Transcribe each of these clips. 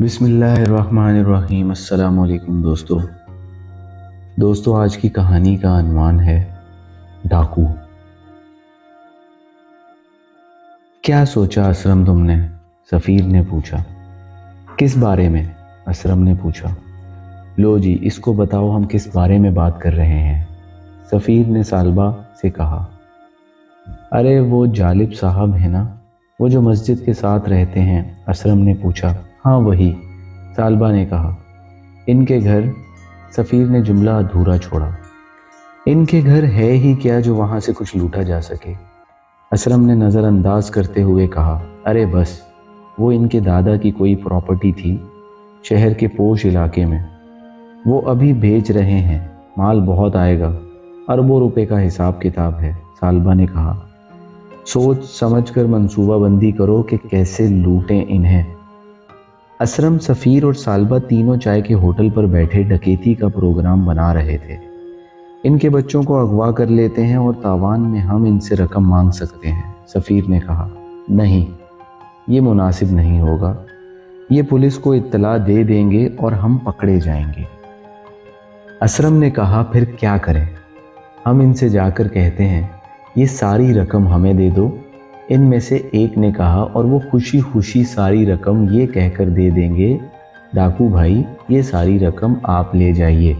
بسم اللہ الرحمن الرحیم۔ السلام علیکم دوستو آج کی کہانی کا عنوان ہے ڈاکو۔ کیا سوچا اسرم تم نے؟ سفیر نے پوچھا۔ کس بارے میں؟ اسرم نے پوچھا۔ لو جی اس کو بتاؤ ہم کس بارے میں بات کر رہے ہیں؟ سفیر نے سالبہ سے کہا۔ ارے وہ جالب صاحب ہے نا، وہ جو مسجد کے ساتھ رہتے ہیں؟ اسرم نے پوچھا۔ ہاں وہی، سالبہ نے کہا۔ ان کے گھر؟ سفیر نے جملہ ادھورا چھوڑا۔ ان کے گھر ہے ہی کیا جو وہاں سے کچھ لوٹا جا سکے؟ اسرم نے نظر انداز کرتے ہوئے کہا۔ ارے بس، وہ ان کے دادا کی کوئی پراپرٹی تھی شہر کے پوش علاقے میں، وہ ابھی بیچ رہے ہیں، مال بہت آئے گا، اربوں روپے کا حساب کتاب ہے، سالبہ نے کہا۔ سوچ سمجھ کر منصوبہ بندی کرو کہ کیسے لوٹیں انہیں۔ اسرم، سفیر اور سالبہ تینوں چائے کے ہوٹل پر بیٹھے ڈکیتی کا پروگرام بنا رہے تھے۔ ان کے بچوں کو اغوا کر لیتے ہیں اور تاوان میں ہم ان سے رقم مانگ سکتے ہیں، سفیر نے کہا۔ نہیں، یہ مناسب نہیں ہوگا، یہ پولیس کو اطلاع دے دیں گے اور ہم پکڑے جائیں گے۔ اسرم نے کہا۔ پھر کیا کریں؟ ہم ان سے جا کر کہتے ہیں یہ ساری رقم ہمیں دے دو، ان میں سے ایک نے کہا، اور وہ خوشی خوشی ساری رقم یہ کہہ کر دے دیں گے ڈاکو بھائی یہ ساری رقم آپ لے جائیے،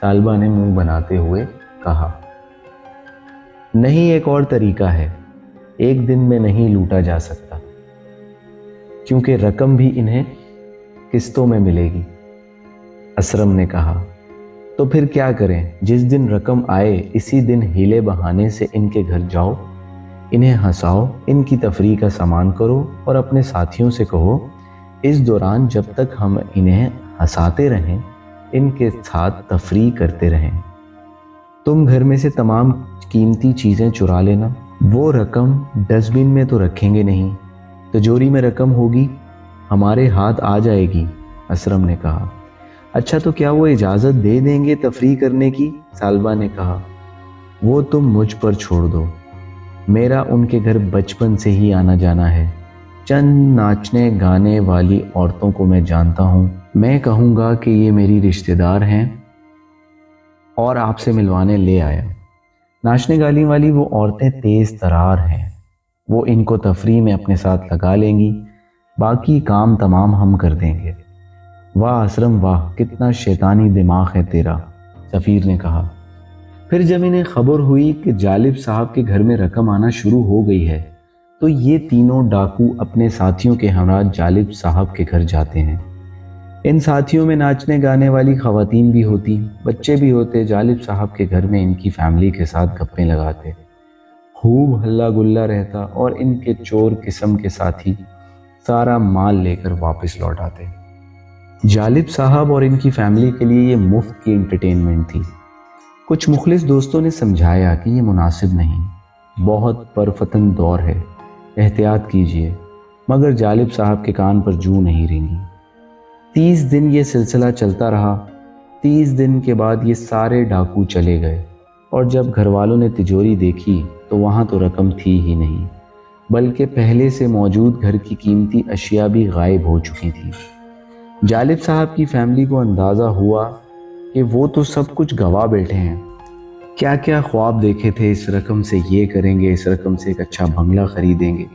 سالبہ نے منہ بناتے ہوئے کہا۔ نہیں، ایک اور طریقہ ہے، ایک دن میں نہیں لوٹا جا سکتا کیونکہ رقم بھی انہیں قسطوں میں ملے گی، اسرم نے کہا۔ تو پھر کیا کریں؟ جس دن رقم آئے اسی دن ہیلے بہانے سے ان کے گھر جاؤ، انہیں ہنساؤ، ان کی تفریح کا سامان کرو اور اپنے ساتھیوں سے کہو اس دوران جب تک ہم انہیں ہنساتے رہیں ان کے ساتھ تفریح کرتے رہیں۔ تم گھر میں سے تمام قیمتی چیزیں چرا لینا، وہ رقم ڈسٹ بن میں تو رکھیں گے نہیں، تجوری میں رقم ہوگی، ہمارے ہاتھ آ جائے گی، اسرم نے کہا۔ اچھا تو کیا وہ اجازت دے دیں گے تفریح کرنے کی؟ سالبہ نے کہا۔ وہ تم مجھ پر چھوڑ دو، میرا ان کے گھر بچپن سے ہی آنا جانا ہے، چند ناچنے گانے والی عورتوں کو میں جانتا ہوں، میں کہوں گا کہ یہ میری رشتہ دار ہیں اور آپ سے ملوانے لے آیا۔ ناچنے گانے والی وہ عورتیں تیز ترار ہیں، وہ ان کو تفریح میں اپنے ساتھ لگا لیں گی، باقی کام تمام ہم کر دیں گے۔ واہ اسرم واہ، کتنا شیطانی دماغ ہے تیرا، سفیر نے کہا۔ پھر جب انہیں خبر ہوئی کہ جالب صاحب کے گھر میں رقم آنا شروع ہو گئی ہے تو یہ تینوں ڈاکو اپنے ساتھیوں کے ہمراہ جالب صاحب کے گھر جاتے ہیں۔ ان ساتھیوں میں ناچنے گانے والی خواتین بھی ہوتی، بچے بھی ہوتے، جالب صاحب کے گھر میں ان کی فیملی کے ساتھ گپیں لگاتے، خوب ہلا گلا رہتا اور ان کے چور قسم کے ساتھی سارا مال لے کر واپس لوٹ آتے۔ جالب صاحب اور ان کی فیملی کے لیے یہ مفت کی انٹرٹینمنٹ تھی۔ کچھ مخلص دوستوں نے سمجھایا کہ یہ مناسب نہیں، بہت پرفتن دور ہے، احتیاط کیجیے، مگر جالب صاحب کے کان پر جوں نہیں رینگی۔ 30 دن یہ سلسلہ چلتا رہا۔ 30 دن کے بعد یہ سارے ڈاکو چلے گئے اور جب گھر والوں نے تجوری دیکھی تو وہاں تو رقم تھی ہی نہیں، بلکہ پہلے سے موجود گھر کی قیمتی اشیاء بھی غائب ہو چکی تھی۔ جالب صاحب کی فیملی کو اندازہ ہوا کہ وہ تو سب کچھ گوا بیٹھے ہیں، کیا کیا خواب دیکھے تھے، اس رقم سے یہ کریں گے، اس رقم سے ایک اچھا بنگلہ خریدیں گے،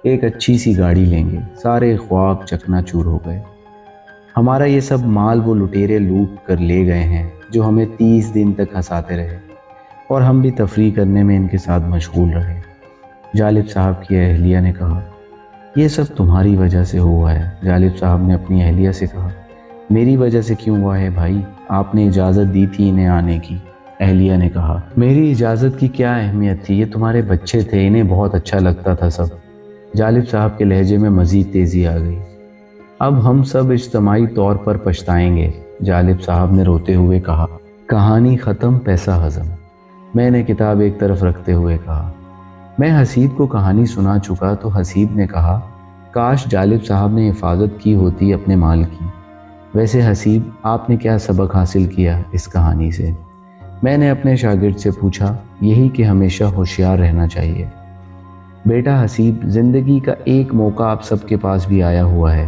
ایک اچھی سی گاڑی لیں گے، سارے خواب چکنا چور ہو گئے۔ ہمارا یہ سب مال وہ لٹیرے لوٹ کر لے گئے ہیں جو ہمیں 30 دن تک ہنساتے رہے اور ہم بھی تفریح کرنے میں ان کے ساتھ مشغول رہے۔ جالب صاحب کی اہلیہ نے کہا۔ یہ سب تمہاری وجہ سے ہوا ہے، جالب صاحب نے اپنی اہلیہ سے کہا۔ میری وجہ سے کیوں ہوا ہے بھائی؟ آپ نے اجازت دی تھی انہیں آنے کی، اہلیہ نے کہا۔ میری اجازت کی کیا اہمیت تھی، یہ تمہارے بچے تھے، انہیں بہت اچھا لگتا تھا سب۔ جالب صاحب کے لہجے میں مزید تیزی آ گئی۔ اب ہم سب اجتماعی طور پر پچھتائیں گے، جالب صاحب نے روتے ہوئے کہا۔ کہانی ختم، پیسہ ہضم، میں نے کتاب ایک طرف رکھتے ہوئے کہا۔ میں حسیب کو کہانی سنا چکا تو حسیب نے کہا کاش جالب صاحب نے حفاظت کی ہوتی اپنے مال کی۔ ویسے حسیب، آپ نے کیا سبق حاصل کیا اس کہانی سے؟ میں نے اپنے شاگرد سے پوچھا۔ یہی کہ ہمیشہ ہوشیار رہنا چاہیے بیٹا حسیب، زندگی کا ایک موقع آپ سب کے پاس بھی آیا ہوا ہے،